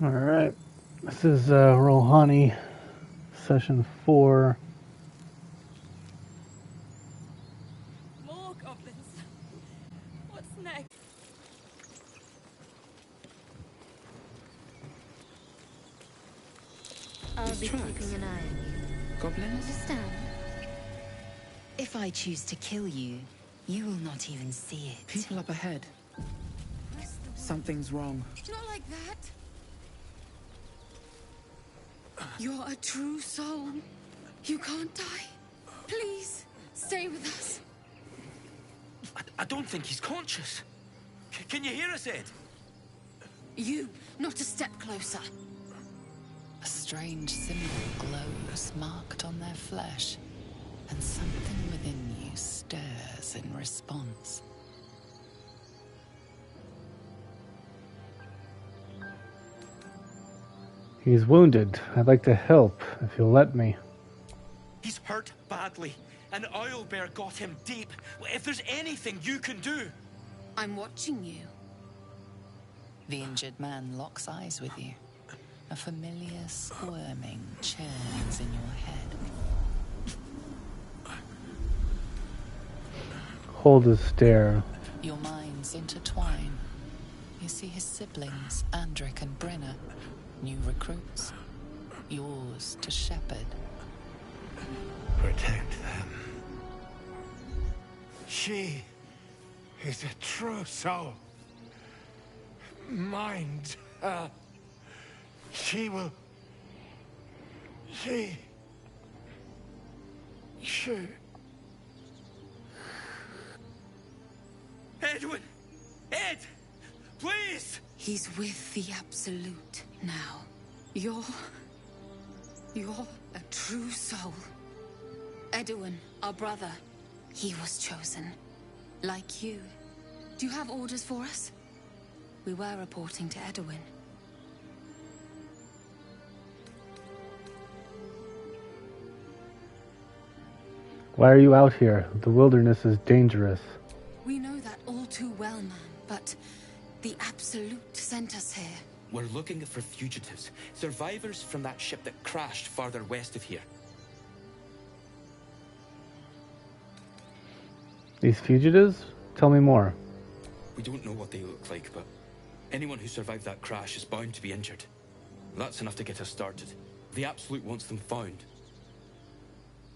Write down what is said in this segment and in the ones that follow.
Alright, this is Rohani, session 4. More goblins. What's next? I'll be keeping an eye on you. Goblins? Understand? If I choose to kill you, you will not even see it. People up ahead. Something's wrong. Not like that. You're a true soul. You can't die. Please, stay with us. I don't think he's conscious. Can you hear us, Ed? You, not a step closer. A strange symbol glows, marked on their flesh, and something within you stirs in response. He's wounded. I'd like to help, if you'll let me. He's hurt badly. An owlbear got him deep. If there's anything you can do... I'm watching you. The injured man locks eyes with you. A familiar squirming churns in your head. Hold his stare. Your minds intertwine. You see his siblings, Andric and Brenna. New recruits. Yours to shepherd. Protect them. She is a true soul. Mind her. She will... She... Edwin! Ed! Please! He's with the Absolute now. You're a true soul. Edwin, our brother, he was chosen. Like you. Do you have orders for us? We were reporting to Edwin. Why are you out here? The wilderness is dangerous. We know that all too well, man, but the Absolute sent us here. We're looking for fugitives. Survivors from that ship that crashed farther west of here. These fugitives? Tell me more. We don't know what they look like, but anyone who survived that crash is bound to be injured. That's enough to get us started. The Absolute wants them found.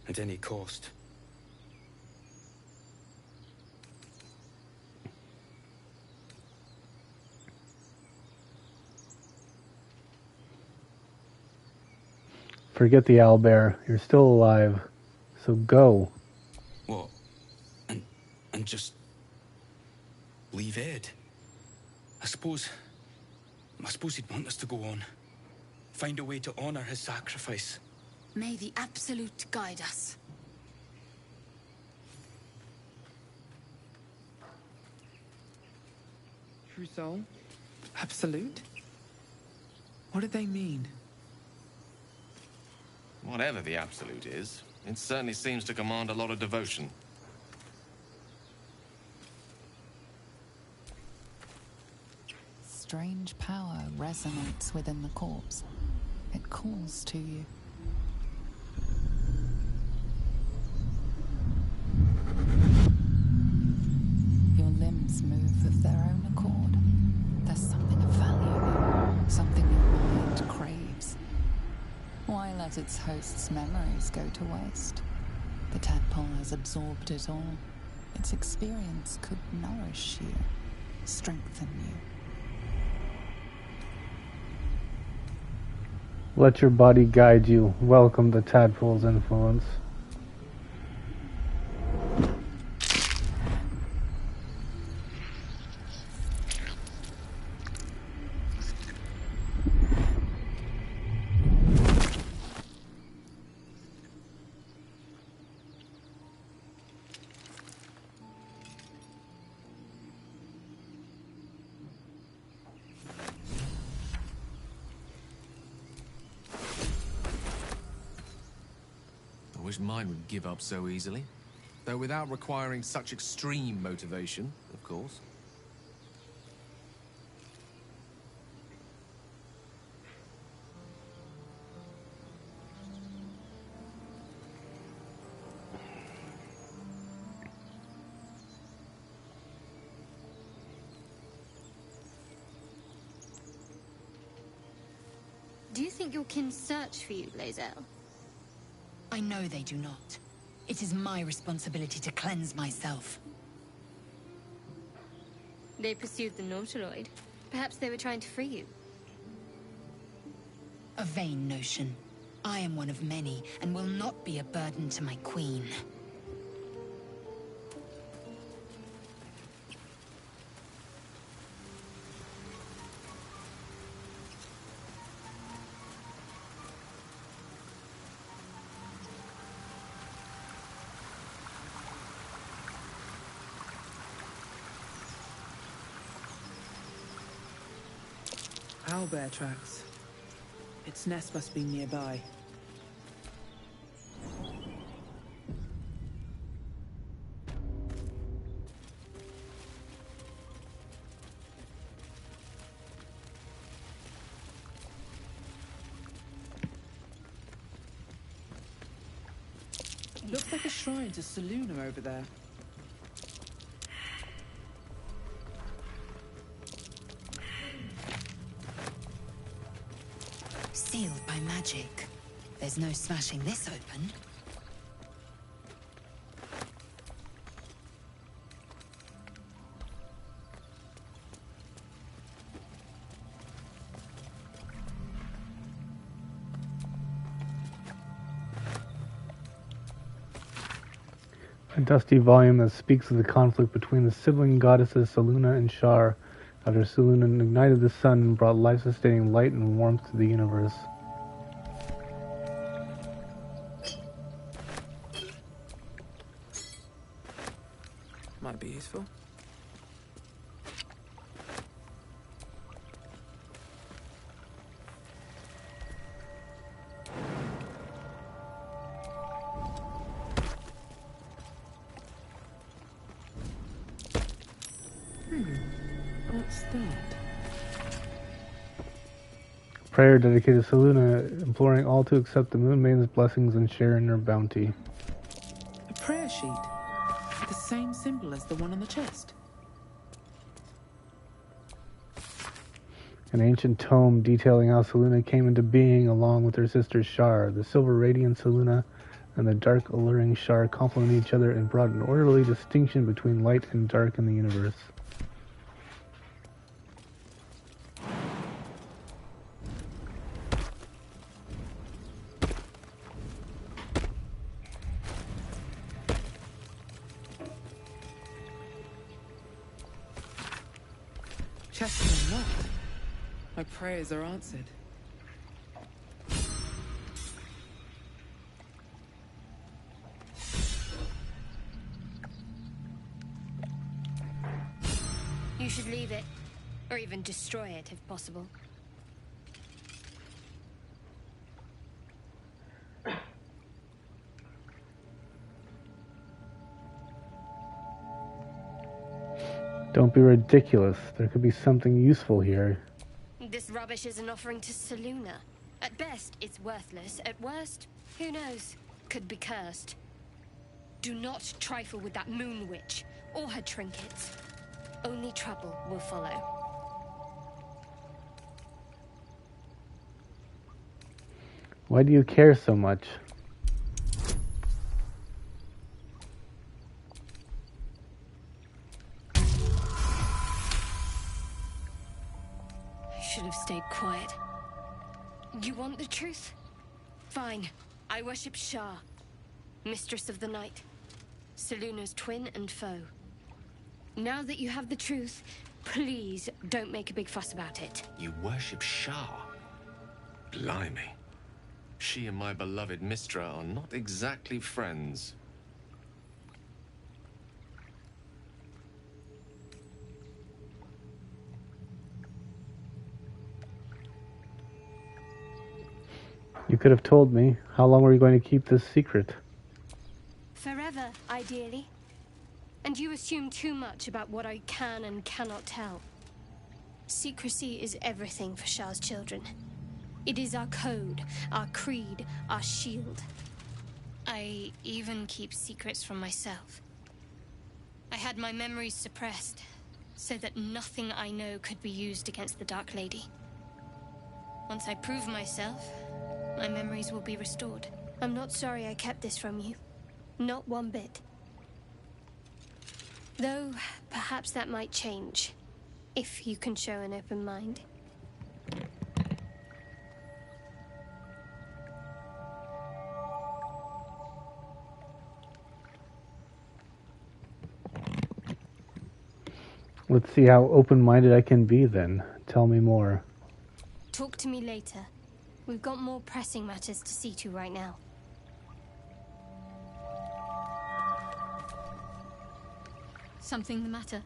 At any cost. Forget the owlbear. You're still alive. So go. What? And just... leave Ed? I suppose he'd want us to go on. Find a way to honor his sacrifice. May the Absolute guide us. True soul? Absolute? What did they mean? Whatever the Absolute is, it certainly seems to command a lot of devotion. Strange power resonates within the corpse. It calls to you. Your limbs move of their own accord. There's something of value there, something your mind craves. Why let its host's memories go to waste? The tadpole has absorbed it all. Its experience could nourish you, strengthen you. Let your body guide you. Welcome the tadpole's influence. I wish mine would give up so easily. Though without requiring such extreme motivation, of course. Do you think your kin search for you, Lae'zel? I know they do not. It is my responsibility to cleanse myself. They pursued the Nautiloid. Perhaps they were trying to free you. A vain notion. I am one of many, and will not be a burden to my queen. Owlbear tracks. Its nest must be nearby. Looks like a shrine to Selûne over there. Sealed by magic. There's no smashing this open. A dusty volume that speaks of the conflict between the sibling goddesses Selûne and Shar, after Selûne ignited the sun and brought life-sustaining light and warmth to the universe. Might be useful. What's that? Prayer dedicated to Selûne, imploring all to accept the Moon Maiden's blessings and share in her bounty. A prayer sheet. The same symbol as the one on the chest. An ancient tome detailing how Selûne came into being along with her sister Shar. The silver radiant Selûne and the dark alluring Shar complement each other and brought an orderly distinction between light and dark in the universe. Chest is unlocked. My prayers are answered. You should leave it. Or even destroy it, if possible. Don't be ridiculous. There could be something useful here. This rubbish is an offering to Selûne. At best, it's worthless. At worst, who knows? Could be cursed. Do not trifle with that moon witch, or her trinkets. Only trouble will follow. Why do you care so much? Should have stayed quiet. You want the truth? Fine. I worship Shar, mistress of the night, Selûne's twin and foe. Now that you have the truth, please don't make a big fuss about it. You worship Shar? Blimey. She and my beloved Mistra are not exactly friends. You could have told me. How long were you going to keep this secret? Forever, ideally. And you assume too much about what I can and cannot tell. Secrecy is everything for Shar's children. It is our code, our creed, our shield. I even keep secrets from myself. I had my memories suppressed, so that nothing I know could be used against the Dark Lady. Once I prove myself, my memories will be restored. I'm not sorry I kept this from you. Not one bit. Though, perhaps that might change, if you can show an open mind. Let's see how open-minded I can be then. Tell me more. Talk to me later. We've got more pressing matters to see to right now. Something the matter?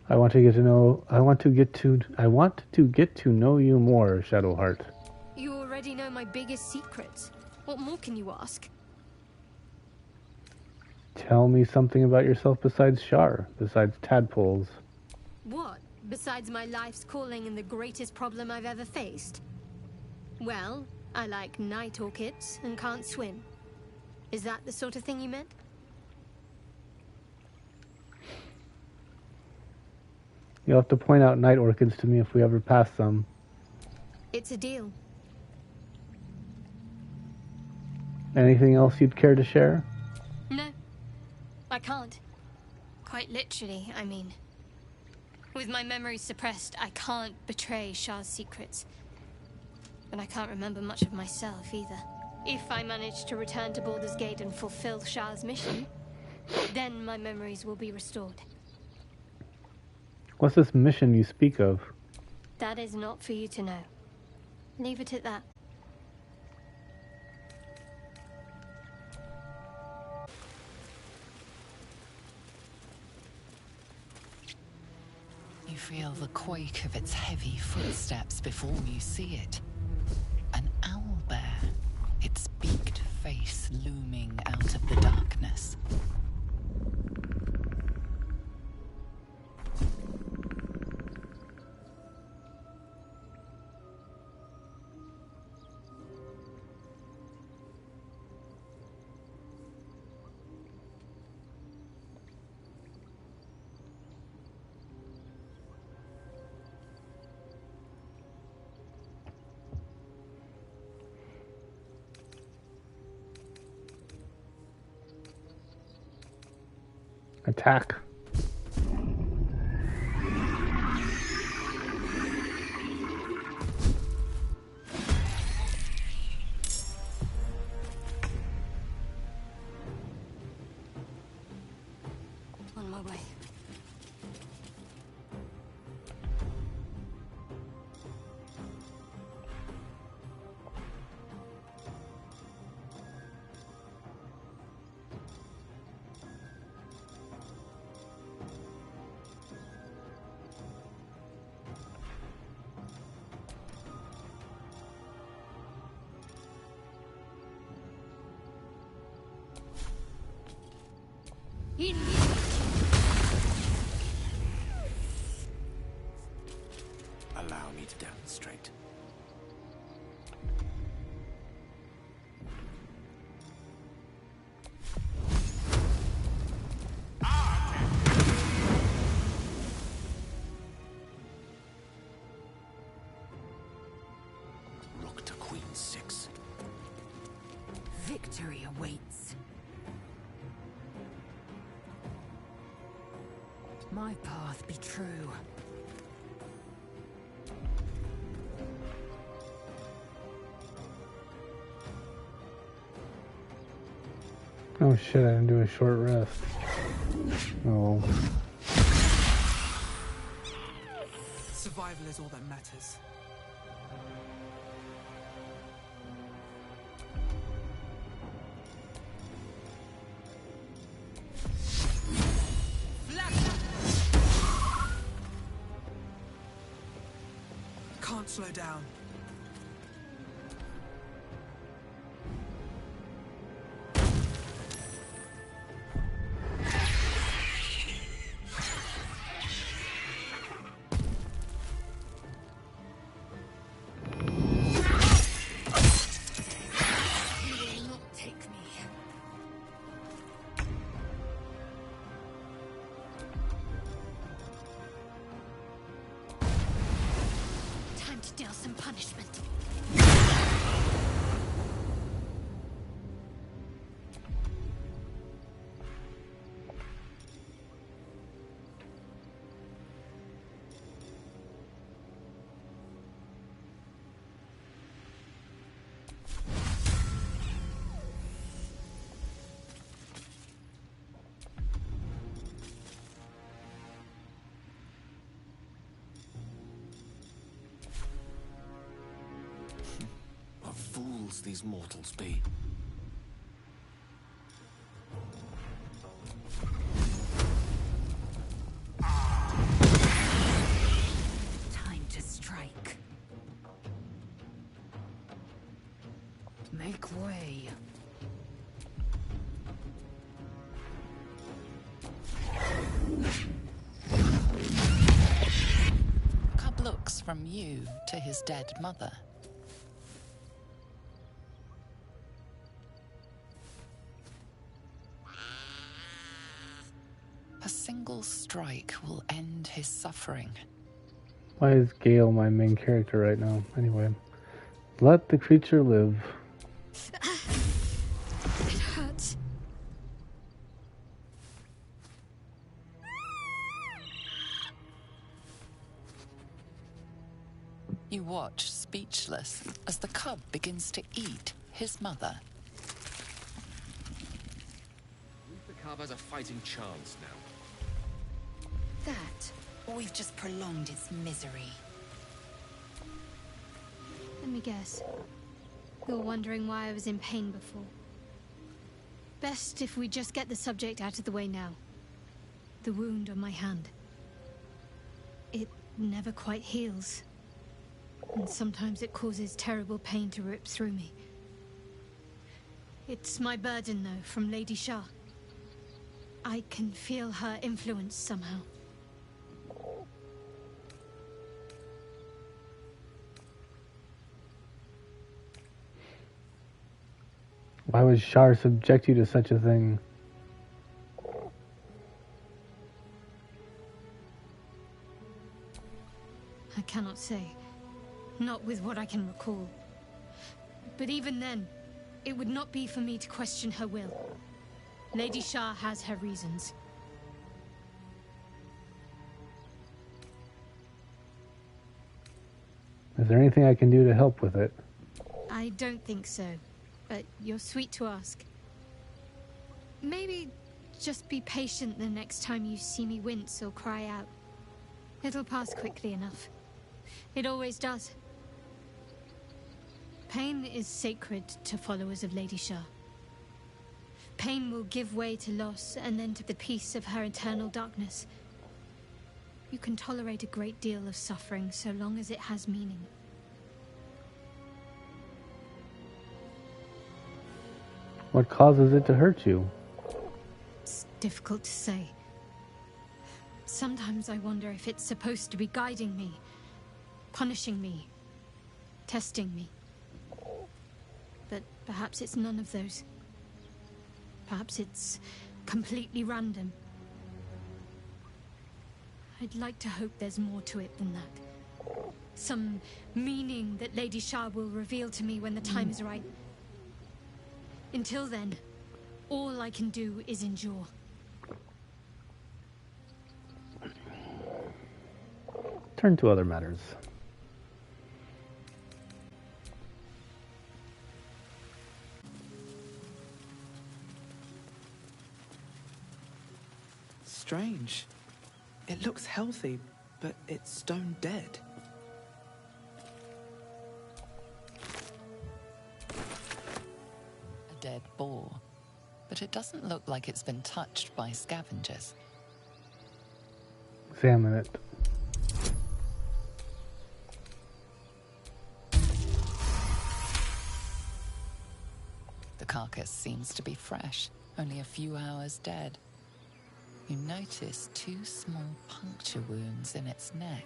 I want to get to know you more, Shadowheart. You already know my biggest secrets. What more can you ask? Tell me something about yourself besides Shar, besides tadpoles. What? Besides my life's calling and the greatest problem I've ever faced? Well, I like night orchids and can't swim. Is that the sort of thing you meant? You'll have to point out night orchids to me if we ever pass them. It's a deal. Anything else you'd care to share? No, I can't. Quite literally, I mean. With my memories suppressed, I can't betray Shah's secrets. But I can't remember much of myself either. If I manage to return to Baldur's Gate and fulfill Shah's mission, then my memories will be restored. What's this mission you speak of? That is not for you to know. Leave it at that. You feel the quake of its heavy footsteps before you see it. An owlbear, its beaked face looming out of the darkness. Attack. On my way. Allow me to demonstrate. Rook to Queen 6. Victory awaits. My path be true. Oh shit, I didn't do a short rest. Oh. Survival is all that matters. Can't slow down. Still some punishment. What fools these mortals be. Time to strike. Make way. Cub looks from you to his dead mother. A single strike will end his suffering. Why is Gale my main character right now? Anyway, let the creature live. It hurts. You watch, speechless, as the cub begins to eat his mother. The cub has a fighting chance now. That, we've just prolonged its misery. Let me guess. You're wondering why I was in pain before. Best if we just get the subject out of the way now. The wound on my hand. It never quite heals. And sometimes it causes terrible pain to rip through me. It's my burden, though, from Lady Shah. I can feel her influence somehow. Why would Shar subject you to such a thing? I cannot say. Not with what I can recall. But even then, it would not be for me to question her will. Lady Shah has her reasons. Is there anything I can do to help with it? I don't think so, but you're sweet to ask. Maybe just be patient the next time you see me wince or cry out. It'll pass quickly enough. It always does. Pain is sacred to followers of Lady Shah. Pain will give way to loss and then to the peace of her eternal darkness. You can tolerate a great deal of suffering so long as it has meaning. What causes it to hurt you? It's difficult to say. Sometimes I wonder if it's supposed to be guiding me, punishing me, testing me. But perhaps it's none of those. Perhaps it's completely random. I'd like to hope there's more to it than that. Some meaning that Lady Shah will reveal to me when the time is right. Until then, all I can do is endure. Turn to other matters. Strange. It looks healthy, but it's stone dead. A dead boar, but it doesn't look like it's been touched by scavengers. Examine it. The carcass seems to be fresh, only a few hours dead. You notice 2 small puncture wounds in its neck.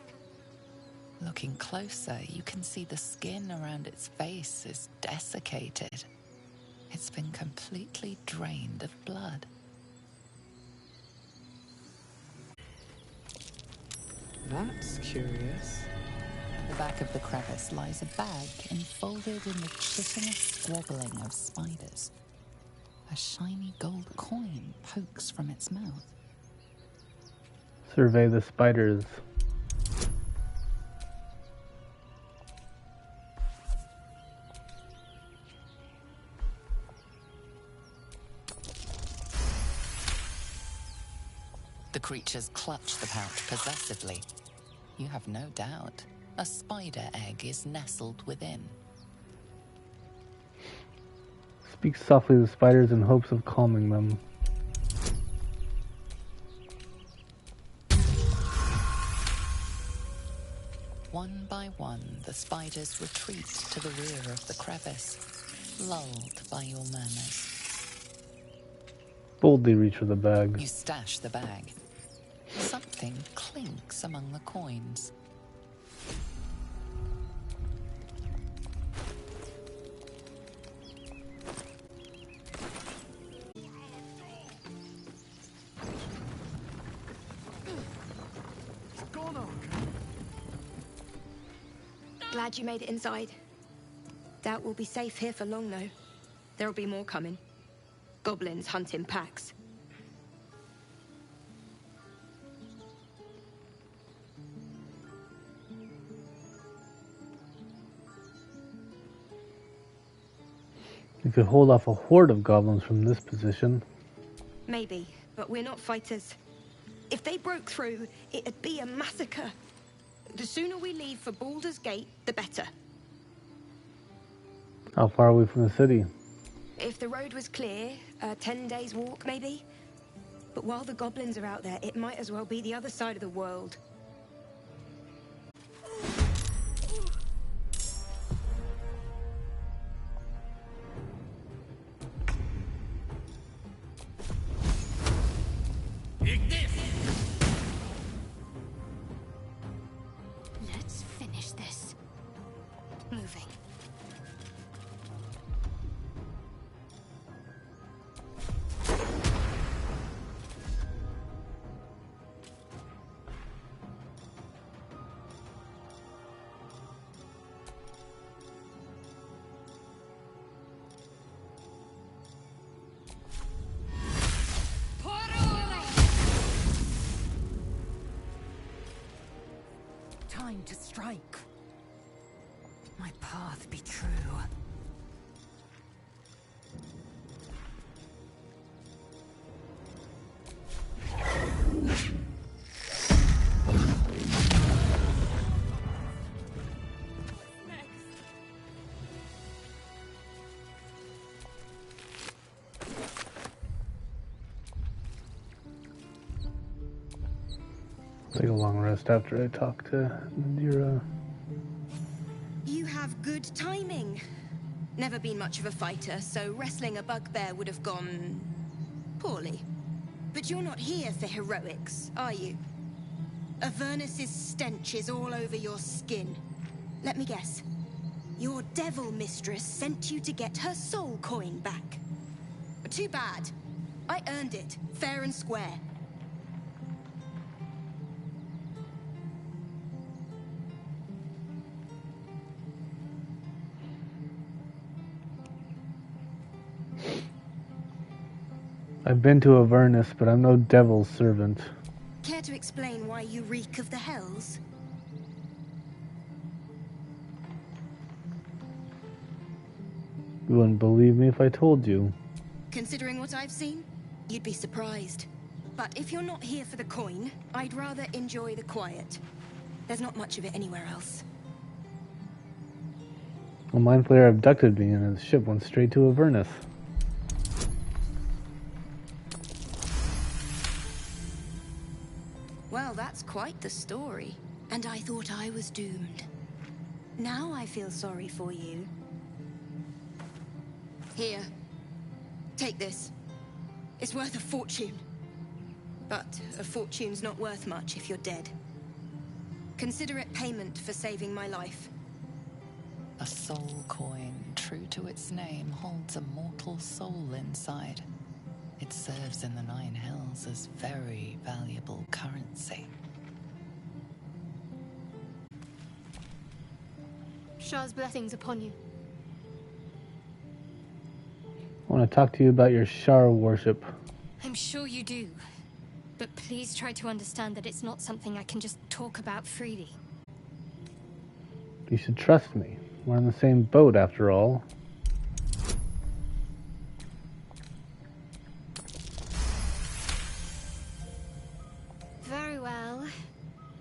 Looking closer, you can see the skin around its face is desiccated. It's been completely drained of blood. That's curious. the back of the crevice lies a bag enfolded in the chittering squabbling of spiders. A shiny gold coin pokes from its mouth. Survey the spiders. The creatures clutch the pouch possessively. You have no doubt a spider egg is nestled within. Speak softly to the spiders in hopes of calming them. One by one, the spiders retreat to the rear of the crevice, lulled by your murmurs. Boldly reach for the bag. You stash the bag. Something clinks among the coins. Glad you made it inside. Doubt we'll be safe here for long, though. There'll be more coming. Goblins hunt in packs. You could hold off a horde of goblins from this position. Maybe, but we're not fighters. If they broke through, it'd be a massacre. The sooner we leave for Baldur's Gate, the better. How far are we from the city? If the road was clear, 10 days walk, maybe? But while the goblins are out there, it might as well be the other side of the world. Let's finish this. Moving. Time to strike. My path be true. Take a long rest after I talk to Nadira. You have good timing. Never been much of a fighter, so wrestling a bugbear would have gone poorly. But you're not here for heroics, are you? Avernus's stench is all over your skin. Let me guess. Your devil mistress sent you to get her soul coin back. Too bad. I earned it, fair and square. I've been to Avernus, but I'm no devil's servant. Care to explain why you reek of the hells? You wouldn't believe me if I told you. Considering what I've seen, you'd be surprised. But if you're not here for the coin, I'd rather enjoy the quiet. There's not much of it anywhere else. A mind flayer abducted me and his ship went straight to Avernus. Well, that's quite the story. And I thought I was doomed. Now I feel sorry for you. Here. Take this. It's worth a fortune. But a fortune's not worth much if you're dead. Consider it payment for saving my life. A soul coin, true to its name, holds a mortal soul inside. It serves in the Nine Hells as very valuable currency. Shah's blessings upon you. I want to talk to you about your Shar worship. I'm sure you do. But please try to understand that it's not something I can just talk about freely. You should trust me. We're on the same boat, after all. Very well.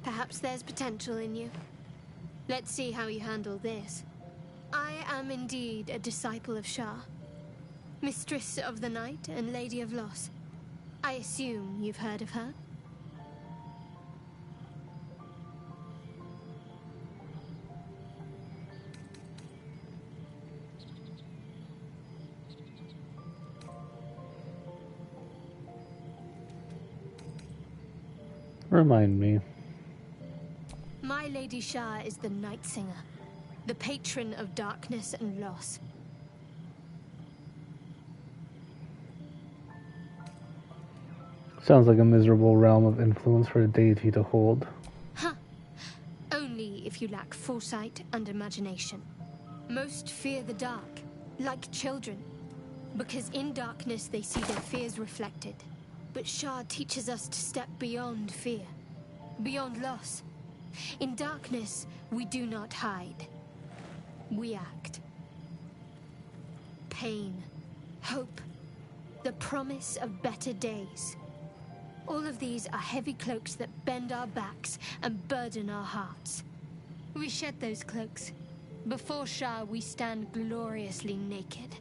Perhaps there's potential in you. Let's see how you handle this. I am indeed a disciple of Shah. Mistress of the Night and Lady of Loss. I assume you've heard of her? Remind me. My Lady Shah is the Night Singer, the patron of darkness and loss. Sounds like a miserable realm of influence for a deity to hold. Huh. Only if you lack foresight and imagination. Most fear the dark, like children, because in darkness they see their fears reflected. But Shah teaches us to step beyond fear, beyond loss. In darkness, we do not hide. We act. Pain, hope, the promise of better days. All of these are heavy cloaks that bend our backs and burden our hearts. We shed those cloaks. Before Shah, we stand gloriously naked,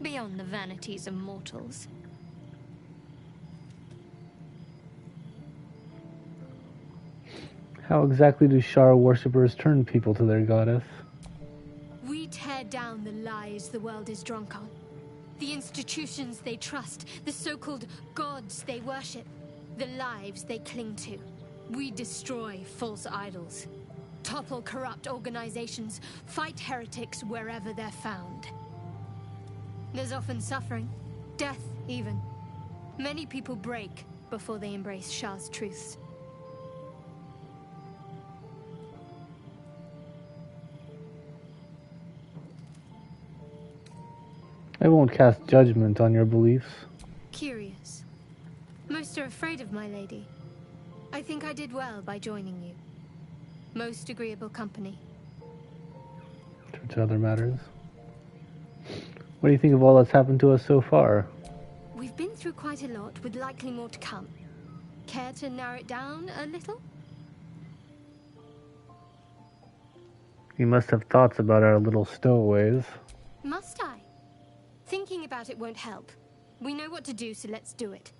beyond the vanities of mortals. How exactly do Shar worshippers turn people to their goddess? We tear down the lies the world is drunk on. The institutions they trust, the so-called gods they worship, the lives they cling to. We destroy false idols, topple corrupt organizations, fight heretics wherever they're found. There's often suffering, death even. Many people break before they embrace Shah's truths. I won't cast judgment on your beliefs. Curious. Most are afraid of my lady. I think I did well by joining you. Most agreeable company. To other matters. What do you think of all that's happened to us so far? We've been through quite a lot, with likely more to come. Care to narrow it down a little? You must have thoughts about our little stowaways. Must I? Thinking about it won't help. We know what to do, so let's do it.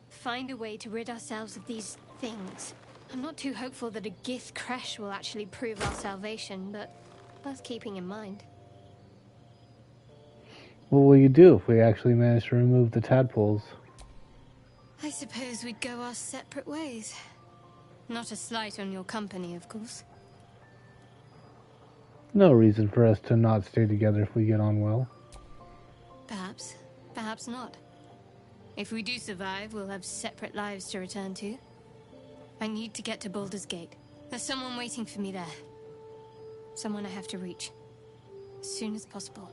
Find a way to rid ourselves of these things. I'm not too hopeful that a Gith crash will actually prove our salvation, but worth keeping in mind. What will you do if we actually manage to remove the tadpoles? I suppose we'd go our separate ways. Not a slight on your company, of course. No reason for us to not stay together if we get on well. Perhaps. Perhaps not. If we do survive, we'll have separate lives to return to. I need to get to Baldur's Gate. There's someone waiting for me there. Someone I have to reach. As soon as possible.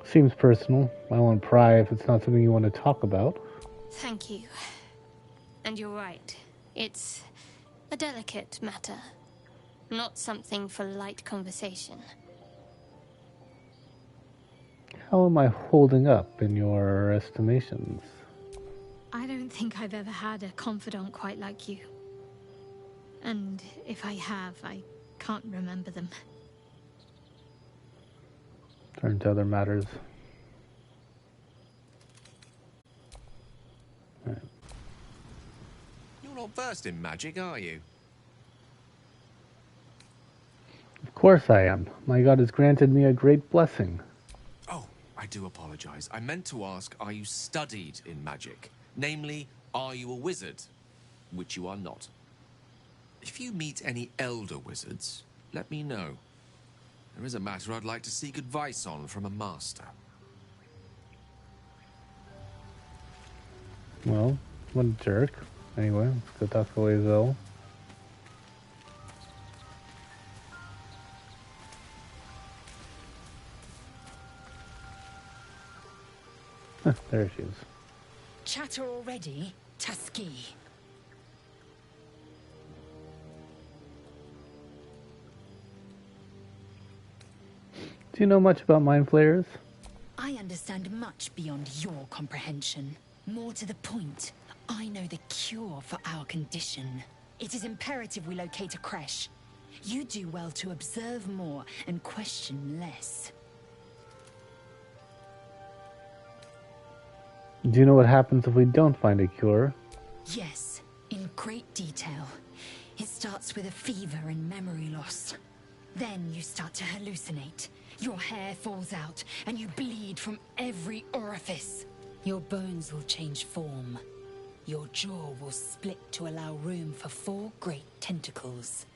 Seems personal. I won't pry if it's not something you want to talk about. Thank you. And you're right. It's a delicate matter. Not something for light conversation. How am I holding up in your estimations? I don't think I've ever had a confidant quite like you. And if I have, I can't remember them. Turn to other matters. Right. You're not versed in magic, are you? Of course I am. My god has granted me a great blessing. Oh, I do apologize. I meant to ask, are you studied in magic? Namely, are you a wizard? Which you are not. If you meet any elder wizards, let me know. There is a matter I'd like to seek advice on from a master. Well, what a jerk. Anyway, go talk to Lae'zel. There she is. Chatter already, Tuskegee. Do you know much about mind flayers? I understand much beyond your comprehension. More to the point, I know the cure for our condition. It is imperative we locate a creche. You do well to observe more and question less. Do you know what happens if we don't find a cure? Yes, in great detail. It starts with a fever and memory loss. Then you start to hallucinate. Your hair falls out, and you bleed from every orifice. Your bones will change form. Your jaw will split to allow room for 4 great tentacles.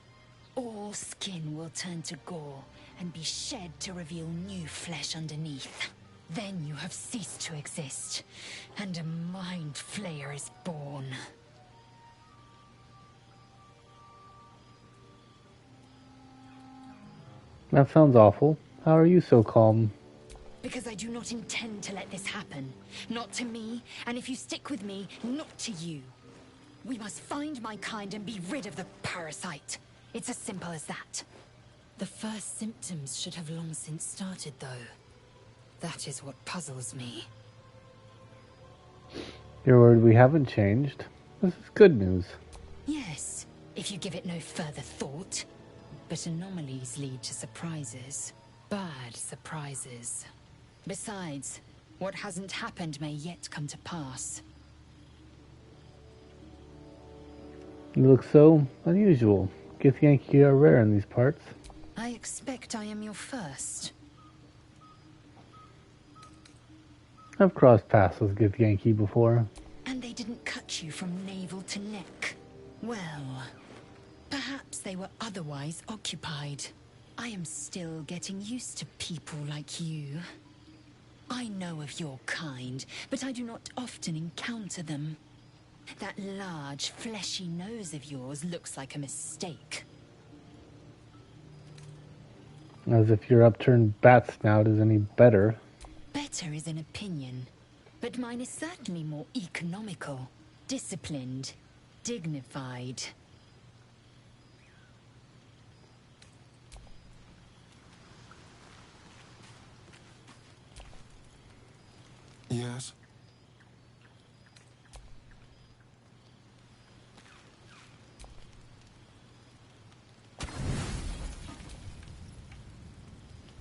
All skin will turn to gore and be shed to reveal new flesh underneath. Then you have ceased to exist, and a mind flayer is born. That sounds awful. How are you so calm? Because I do not intend to let this happen. Not to me, and if you stick with me, not to you. We must find my kind and be rid of the parasite. It's as simple as that. The first symptoms should have long since started, though. That is what puzzles me. You're worried we haven't changed? This is good news. Yes, if you give it no further thought. But anomalies lead to surprises. Bad surprises. Besides, what hasn't happened may yet come to pass. You look so unusual. Githyanki are rare in these parts. I expect I am your first. I've crossed paths with Githyanki before. And they didn't cut you from navel to neck. Well, perhaps they were otherwise occupied. I am still getting used to people like you. I know of your kind, but I do not often encounter them. That large, fleshy nose of yours looks like a mistake. As if your upturned bat snout is any better. Better is an opinion, but mine is certainly more economical, disciplined, dignified. Yes?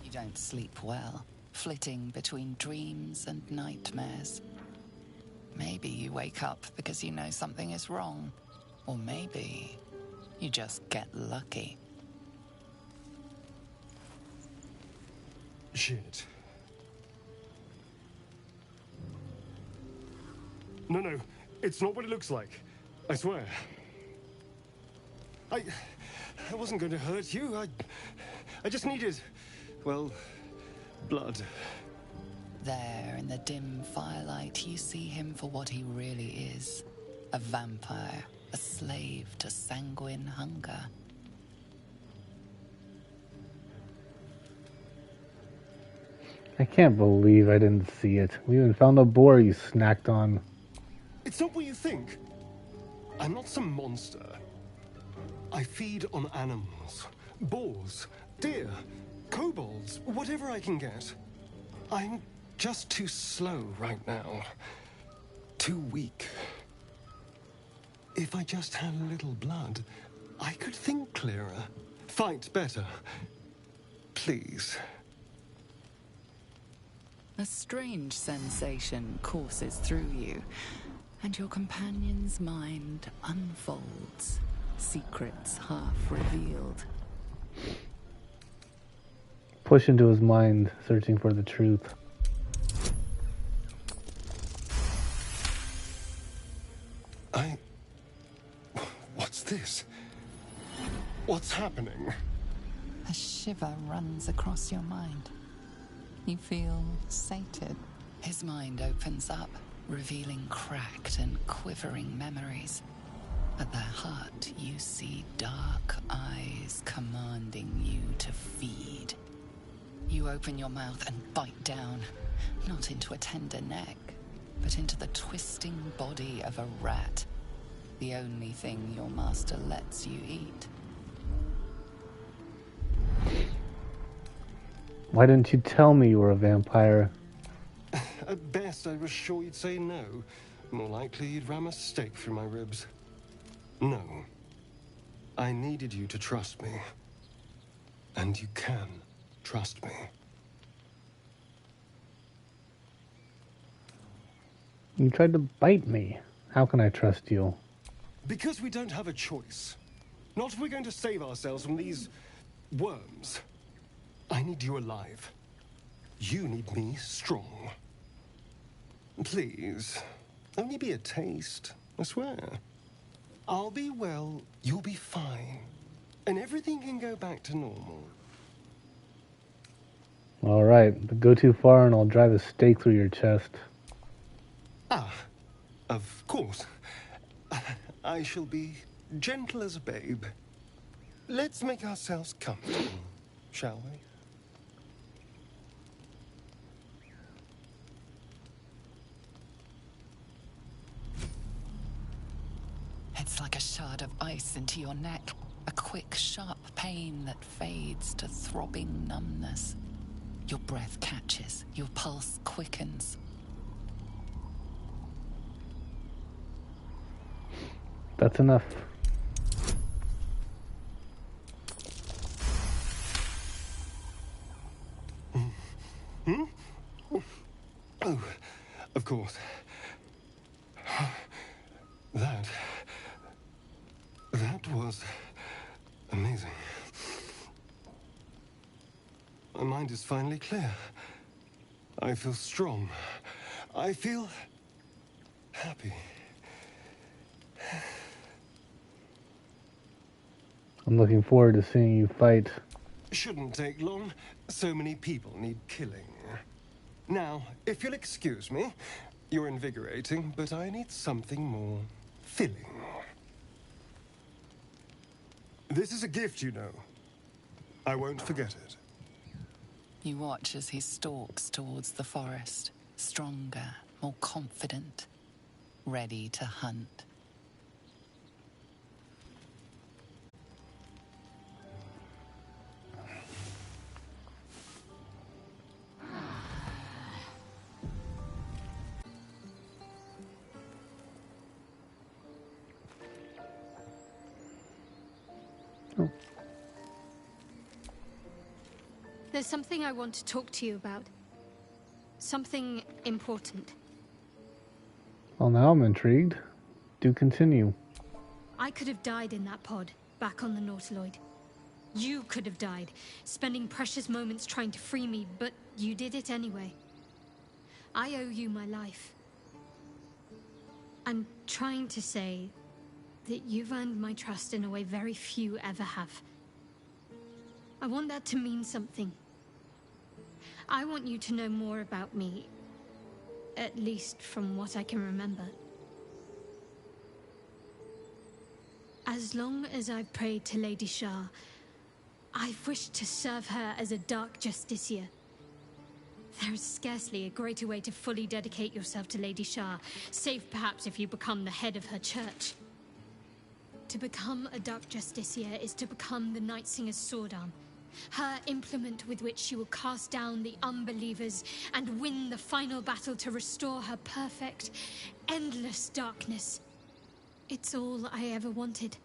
You don't sleep well, flitting between dreams and nightmares. Maybe you wake up because you know something is wrong. Or maybe you just get lucky. Shit. No, it's not what it looks like. I swear. I wasn't going to hurt you. I just needed, well, blood. There, in the dim firelight, you see him for what he really is. A vampire, a slave to sanguine hunger. I can't believe I didn't see it. We even found the boar you snacked on. It's not what you think. I'm not some monster. I feed on animals. Boars, deer, kobolds, whatever I can get. I'm just too slow right now. Too weak. If I just had a little blood, I could think clearer, fight better. Please. A strange sensation courses through you, and your companion's mind unfolds, secrets half revealed. Push into his mind, searching for the truth. What's this? What's happening? A shiver runs across your mind. You feel sated. His mind opens up, revealing cracked and quivering memories. At their heart, you see dark eyes commanding you to feed. You open your mouth and bite down, not into a tender neck, but into the twisting body of a rat. The only thing your master lets you eat. Why didn't you tell me you were a vampire? At best, I was sure you'd say no. More likely, you'd ram a stake through my ribs. No. I needed you to trust me. And you can trust me. You tried to bite me. How can I trust you? Because we don't have a choice. Not if we're going to save ourselves from these worms. I need you alive. You need me strong. Please, only be a taste, I swear. I'll be well, you'll be fine. And everything can go back to normal. Alright, but go too far and I'll drive a stake through your chest. Ah, of course. I shall be gentle as a babe. Let's make ourselves comfortable, shall we? It's like a shard of ice into your neck. A quick, sharp pain that fades to throbbing numbness. Your breath catches, your pulse quickens. That's enough. Hmm? Oh, of course. That was amazing. My mind is finally clear. I feel strong. I feel happy. I'm looking forward to seeing you fight. Shouldn't take long. So many people need killing. Now, if you'll excuse me, you're invigorating, but I need something more filling. This is a gift, you know. I won't forget it. You watch as he stalks towards the forest, stronger, more confident, ready to hunt. There's something I want to talk to you about. Something important. Well, now I'm intrigued. Do continue. I could have died in that pod, back on the Nautiloid. You could have died, spending precious moments trying to free me, but you did it anyway. I owe you my life. I'm trying to say that you've earned my trust in a way very few ever have. I want that to mean something. I want you to know more about me, at least from what I can remember. As long as I've prayed to Lady Shah, I've wished to serve her as a Dark Justiciar. There is scarcely a greater way to fully dedicate yourself to Lady Shah, save perhaps if you become the head of her church. To become a Dark Justiciar is to become the Night Singer's sword arm, her implement with which she will cast down the unbelievers and win the final battle to restore her perfect, endless darkness. It's all I ever wanted.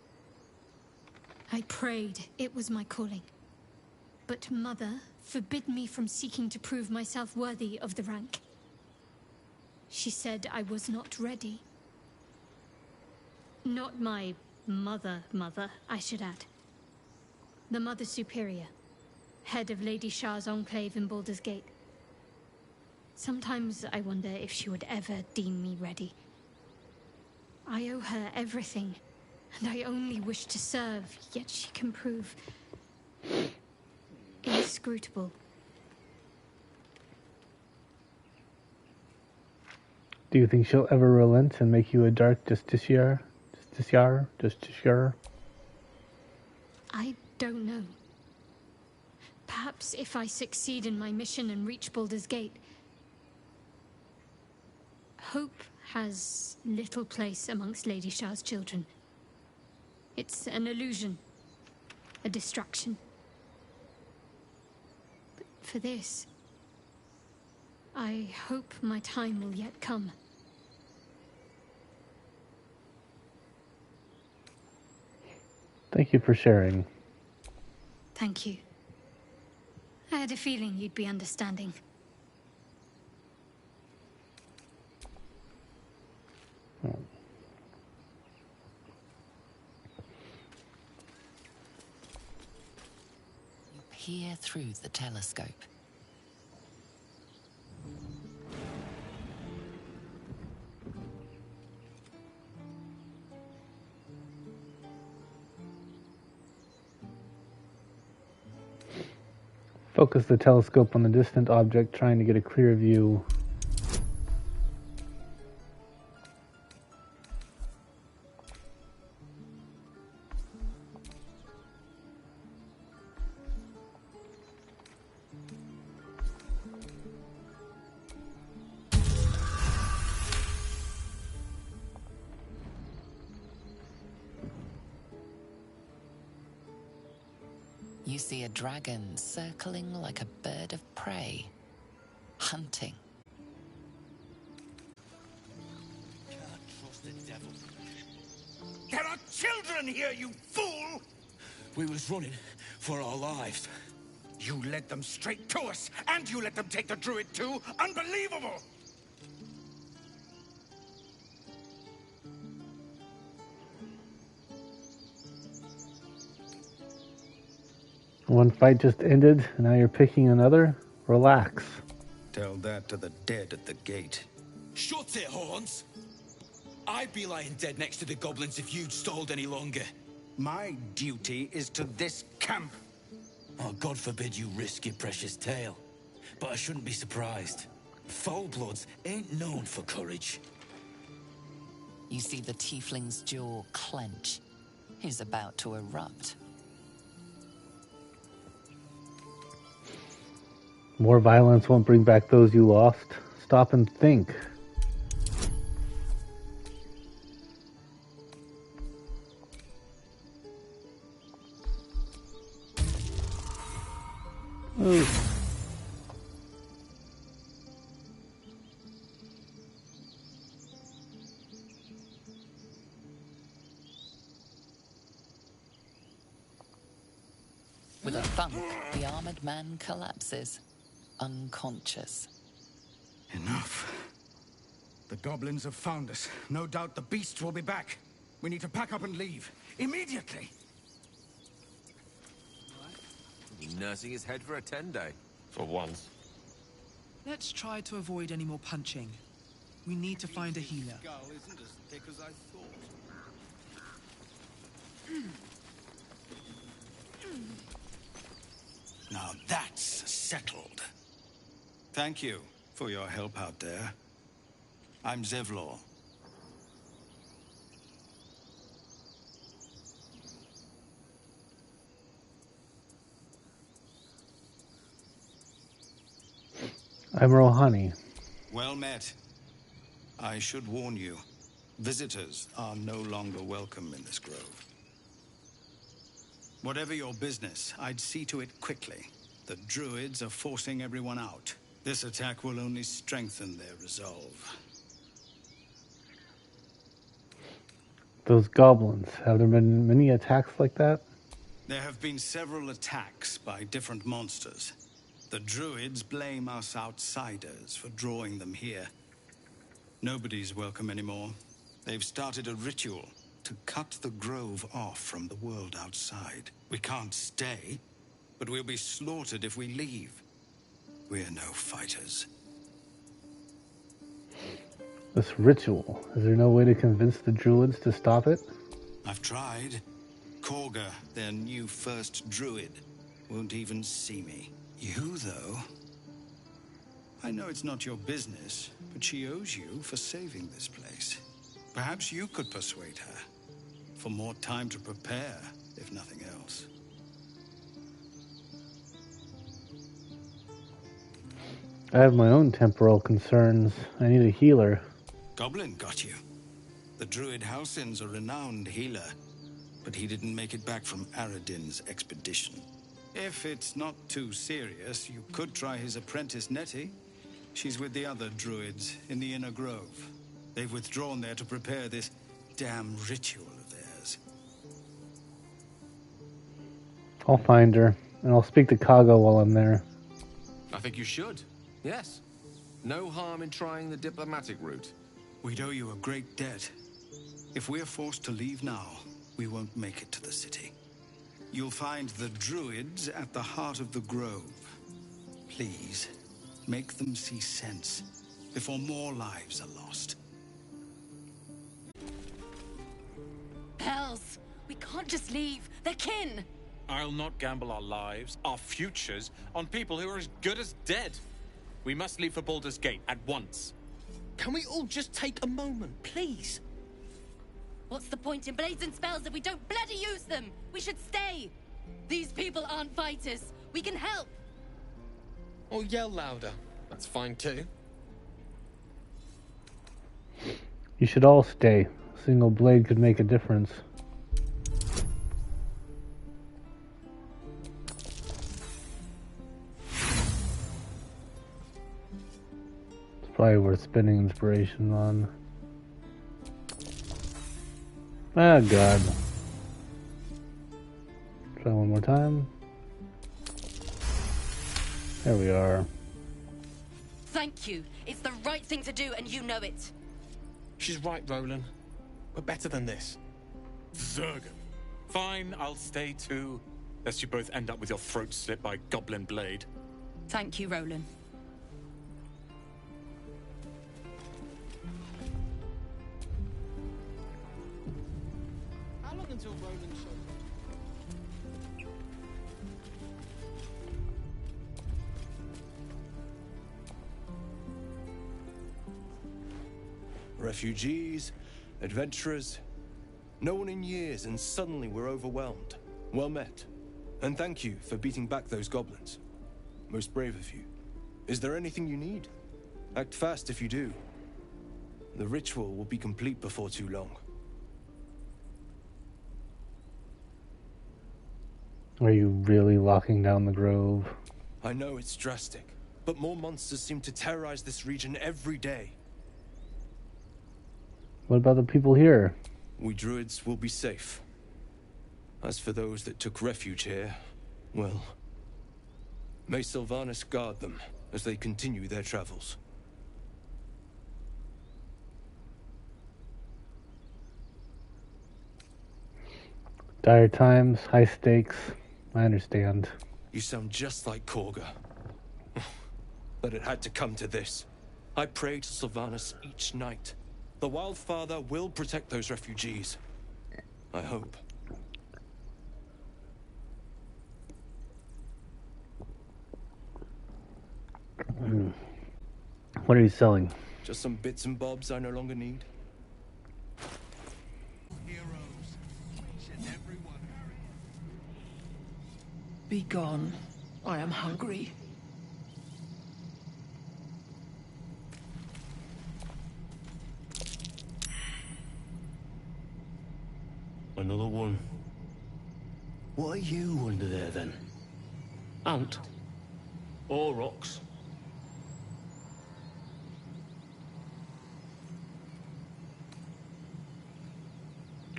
I prayed it was my calling. But Mother forbid me from seeking to prove myself worthy of the rank. She said I was not ready. Not my mother, I should add. The Mother Superior, head of Lady Shah's enclave in Baldur's Gate. Sometimes I wonder if she would ever deem me ready. I owe her everything, and I only wish to serve, yet she can prove inscrutable. Do you think she'll ever relent and make you a Dark Justiciar? Justiciar? I don't know. Perhaps if I succeed in my mission and reach Baldur's Gate, Hope has little place amongst Lady Shah's children. It's an illusion, a distraction. But for this, I hope my time will yet come. Thank you for sharing. Thank you. I had a feeling you'd be understanding. Oh. You peer through the telescope. Focus the telescope on the distant object, trying to get a clear view. You see a dragon circling like a bird of prey, hunting. Can't trust the devil. There are children here, you fool! We was running for our lives. You led them straight to us, and you let them take the druid too? Unbelievable! One fight just ended, and now you're picking another? Relax. Tell that to the dead at the gate. Shut it, Horns! I'd be lying dead next to the goblins if you'd stalled any longer. My duty is to this camp. Oh, God forbid you risk your precious tail. But I shouldn't be surprised. Foulbloods ain't known for courage. You see the tiefling's jaw clench. He's about to erupt. More violence won't bring back those you lost. Stop and think. Ooh. With a thump, the armored man collapses, unconscious. Enough. The goblins have found us. No doubt the beasts will be back. We need to pack up and leave. Immediately! He's nursing his head for a 10-day. For once. Let's try to avoid any more punching. We need to find a healer. Skull isn't as thick as I thought. Now that's settled. Thank you for your help out there. I'm Zevlor. I'm Rohani. Well met. I should warn you, visitors are no longer welcome in this grove. Whatever your business, I'd see to it quickly. The druids are forcing everyone out. This attack will only strengthen their resolve. Those goblins, have there been many attacks like that? There have been several attacks by different monsters. The druids blame us outsiders for drawing them here. Nobody's welcome anymore. They've started a ritual to cut the grove off from the world outside. We can't stay, but we'll be slaughtered if we leave. We're no fighters. This ritual, is there no way to convince the druids to stop it? I've tried. Korga, their new first druid, won't even see me. You, though? I know it's not your business, but she owes you for saving this place. Perhaps you could persuade her. For more time to prepare, if nothing else. I have my own temporal concerns. I need a healer. Goblin got you. The druid Halsin's a renowned healer, but he didn't make it back from Aradin's expedition. If it's not too serious, you could try his apprentice Nettie. She's with the other druids in the Inner Grove. They've withdrawn there to prepare this damn ritual of theirs. I'll find her, and I'll speak to Kago while I'm there. I think you should. Yes. No harm in trying the diplomatic route. We'd owe you a great debt. If we're forced to leave now, we won't make it to the city. You'll find the druids at the heart of the grove. Please, make them see sense before more lives are lost. Hells! We can't just leave. They're kin! I'll not gamble our lives, our futures, on people who are as good as dead. We must leave for Baldur's Gate at once. Can we all just take a moment, please? What's the point in blades and spells if we don't bloody use them? We should stay! These people aren't fighters. We can help! Or yell louder. That's fine too. You should all stay. A single blade could make a difference. It's probably worth spending inspiration on. Ah, God. Try one more time. There we are. Thank you. It's the right thing to do, and you know it. She's right, Roland. We're better than this. Zerg. Fine, I'll stay too. Lest you both end up with your throats slit by Goblin Blade. Thank you, Roland. How long until Roland shows up? Refugees, adventurers, no one in years, and suddenly we're overwhelmed. Well met. And thank you for beating back those goblins. Most brave of you. Is there anything you need? Act fast if you do. The ritual will be complete before too long. Are you really locking down the grove? I know it's drastic, but more monsters seem to terrorize this region every day. What about the people here? We druids will be safe. As for those that took refuge here, well, may Sylvanas guard them as they continue their travels. Dire times, high stakes. I understand. You sound just like Korga. But it had to come to this. I pray to Sylvanas each night. The Wildfather will protect those refugees. I hope. What are you selling? Just some bits and bobs I no longer need. Be gone. I am hungry. Another one. What are you under there, then? Ant? Or rocks?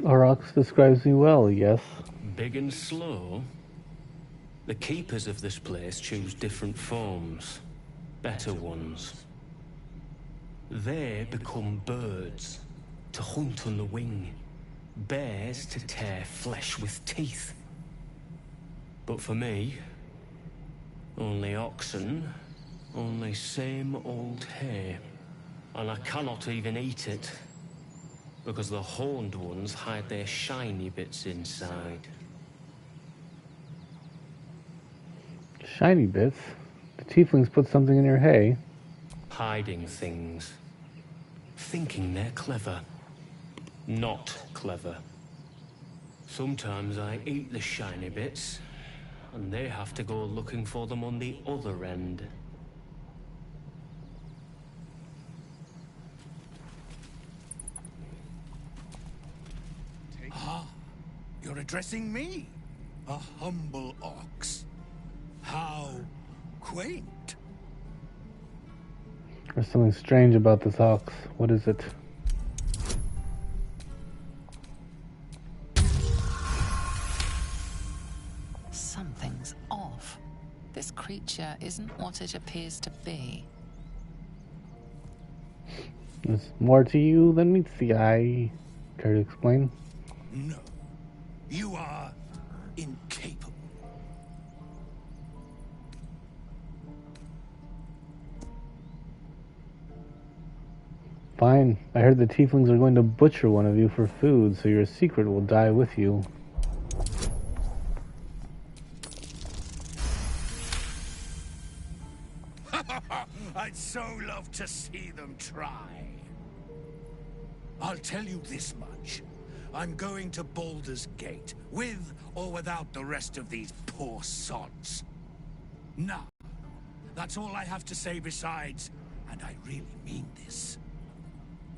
Aurochs describes me well, yes. Big and slow? The keepers of this place choose different forms. Better ones. They become birds, to hunt on the wing. Bears to tear flesh with teeth. But for me, only oxen, only same old hay. And I cannot even eat it, because the horned ones hide their shiny bits inside. Shiny bits? The tieflings put something in your hay. Hiding things. Thinking they're clever. Not clever. Sometimes I eat the shiny bits, and they have to go looking for them on the other end. You're addressing me, a humble ox. How quaint. There's something strange about this ox. What is it? Something's off. This creature isn't what it appears to be. There's more to you than meets the eye. Care to explain? No. You are incapable. Fine. I heard the tieflings are going to butcher one of you for food, so your secret will die with you. I'd so love to see them try. I'll tell you this much. I'm going to Baldur's Gate, with or without the rest of these poor sods. Now, that's all I have to say besides, and I really mean this.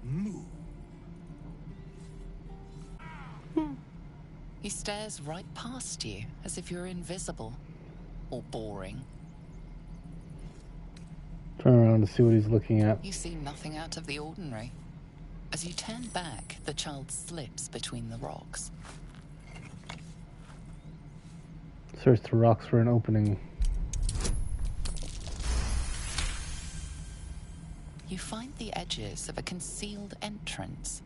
Move. He stares right past you, as if you're invisible. Or boring. Turn around to see what he's looking at. You see nothing out of the ordinary. As you turn back, the child slips between the rocks. Search the rocks for an opening. You find the edges of a concealed entrance.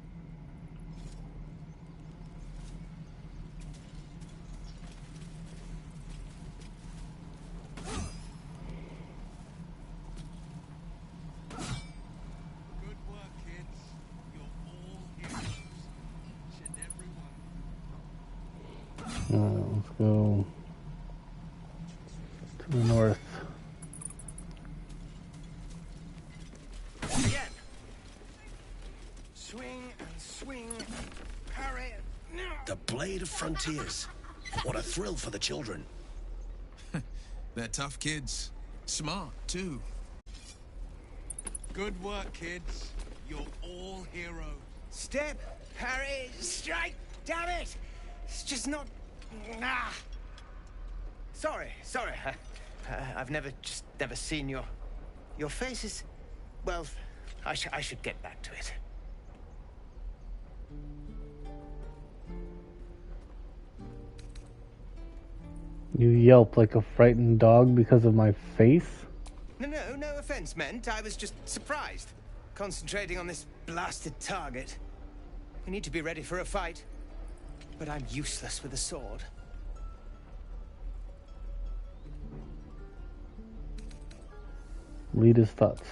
Let's go to the north. Again. Swing and swing, parry. The Blade of Frontiers. What a thrill for the children. They're tough kids. Smart, too. Good work, kids. You're all heroes. Step, parry, strike. Damn it! It's just not. Ah. Sorry. I've never seen your faces. Well, I should get back to it. You yelp like a frightened dog because of my face? No offense meant. I was just surprised. Concentrating on this blasted target. We need to be ready for a fight. But I'm useless with a sword. Read his thoughts.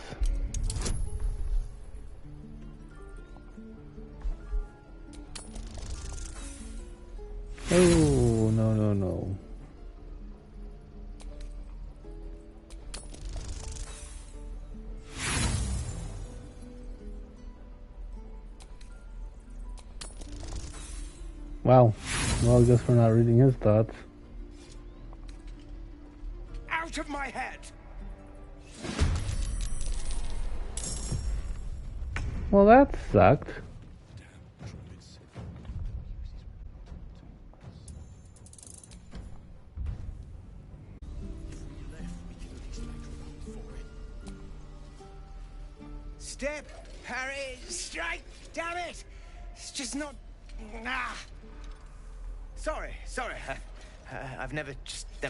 Oh, no. Wow. Well, I guess we're not reading his thoughts. Out of my head! Well, that sucked. Step, parry, strike. Damn it! It's just not. Ah. Sorry. I've never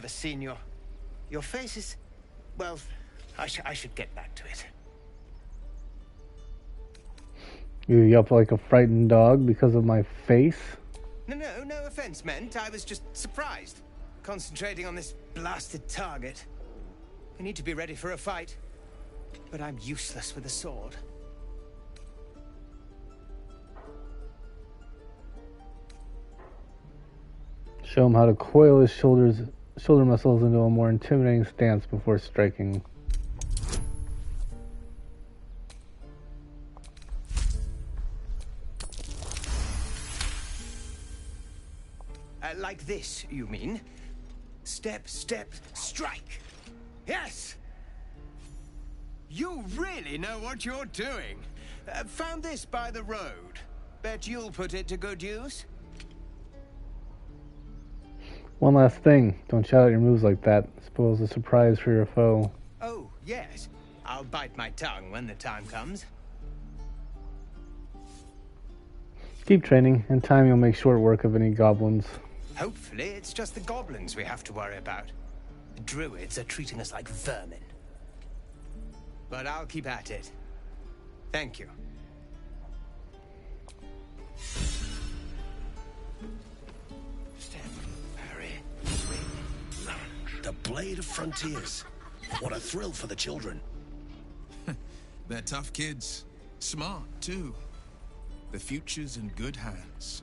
seen your faces. Well, I should get back to it. You yelp like a frightened dog because of my face? No offense meant. I was just surprised. Concentrating on this blasted target. We need to be ready for a fight. But I'm useless with a sword. Show him how to coil his shoulder muscles into a more intimidating stance before striking. Like this, you mean? Step, strike. Yes! You really know what you're doing. Found this by the road. Bet you'll put it to good use. One last thing. Don't shout out your moves like that. Spoils the surprise for your foe. Oh, yes. I'll bite my tongue when the time comes. Keep training. In time you'll make short work of any goblins. Hopefully, it's just the goblins we have to worry about. The druids are treating us like vermin. But I'll keep at it. Thank you. The Blade of Frontiers. What a thrill for the children. They're tough kids. Smart, too. The future's in good hands.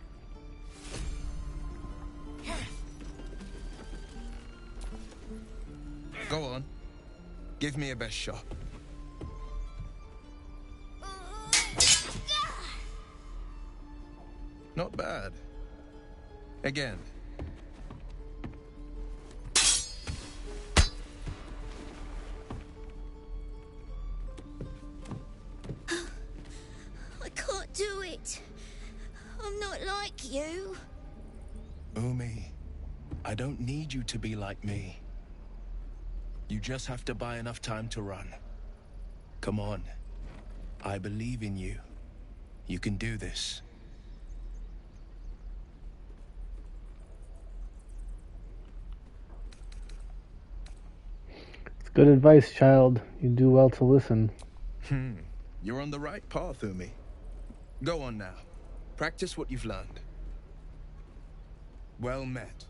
Go on. Give me a best shot. Not bad. Again. I can't do it. I'm not like you. Umi, I don't need you to be like me. You just have to buy enough time to run. Come on. I believe in you. You can do this. It's good advice, child. You do well to listen. You're on the right path, Umi. Go on now. Practice what you've learned. Well met.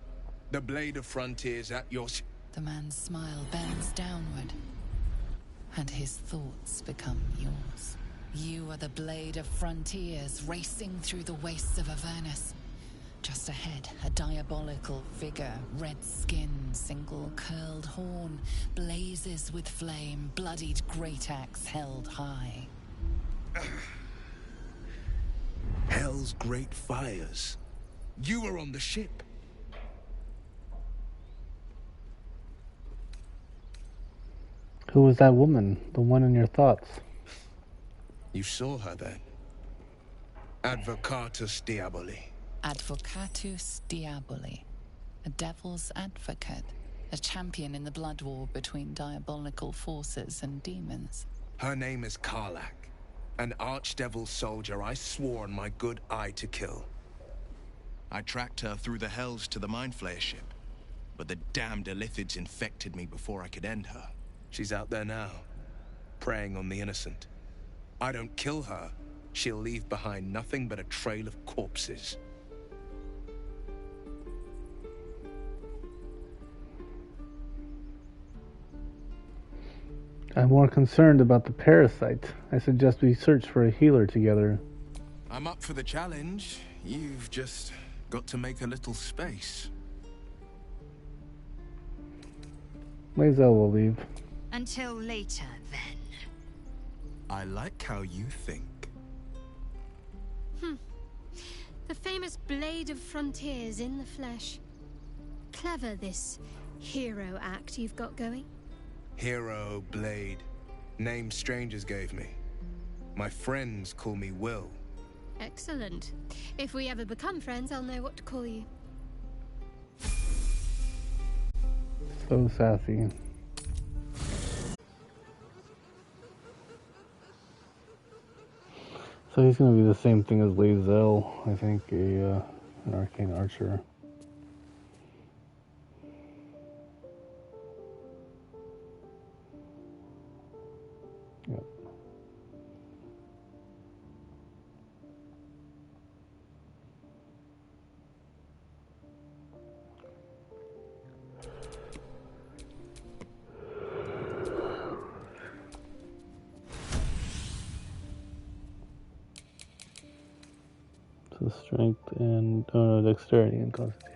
The Blade of Frontiers at your... The man's smile bends downward, and his thoughts become yours. You are the Blade of Frontiers, racing through the wastes of Avernus. Just ahead, a diabolical figure, red skin, single curled horn, blazes with flame, bloodied great axe held high. Hell's great fires. You were on the ship. Who was that woman? The one in your thoughts? You saw her then. Advocatus Diaboli. Advocatus Diaboli. A devil's advocate. A champion in the blood war between diabolical forces and demons. Her name is Karlach. An archdevil soldier I swore on my good eye to kill. I tracked her through the hells to the Mind Flayer ship, but the damned Illithids infected me before I could end her. She's out there now, preying on the innocent. I don't kill her, she'll leave behind nothing but a trail of corpses. I'm more concerned about the parasite. I suggest we search for a healer together. I'm up for the challenge. You've just got to make a little space. Lae'zel will leave. Until later, then. I like how you think. The famous Blade of Frontiers in the flesh. Clever, this hero act you've got going. Hero, Blade. Name strangers gave me. My friends call me Will. Excellent. If we ever become friends, I'll know what to call you. So sassy. So he's going to be the same thing as Lae'zel, I think, an arcane archer. Yep. So strength and dexterity and constitution.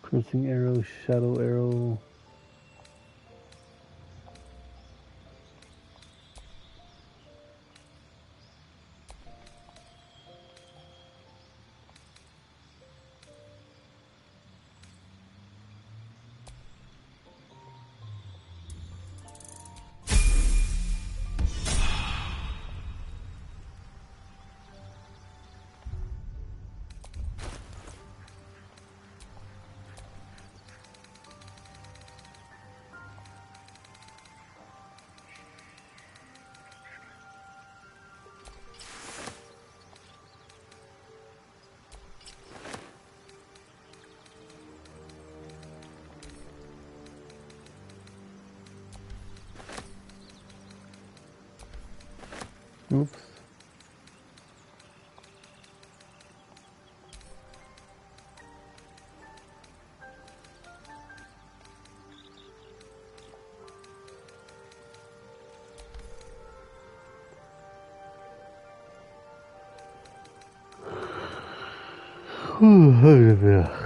Crimson arrow, shadow arrow. Oops. Look at that.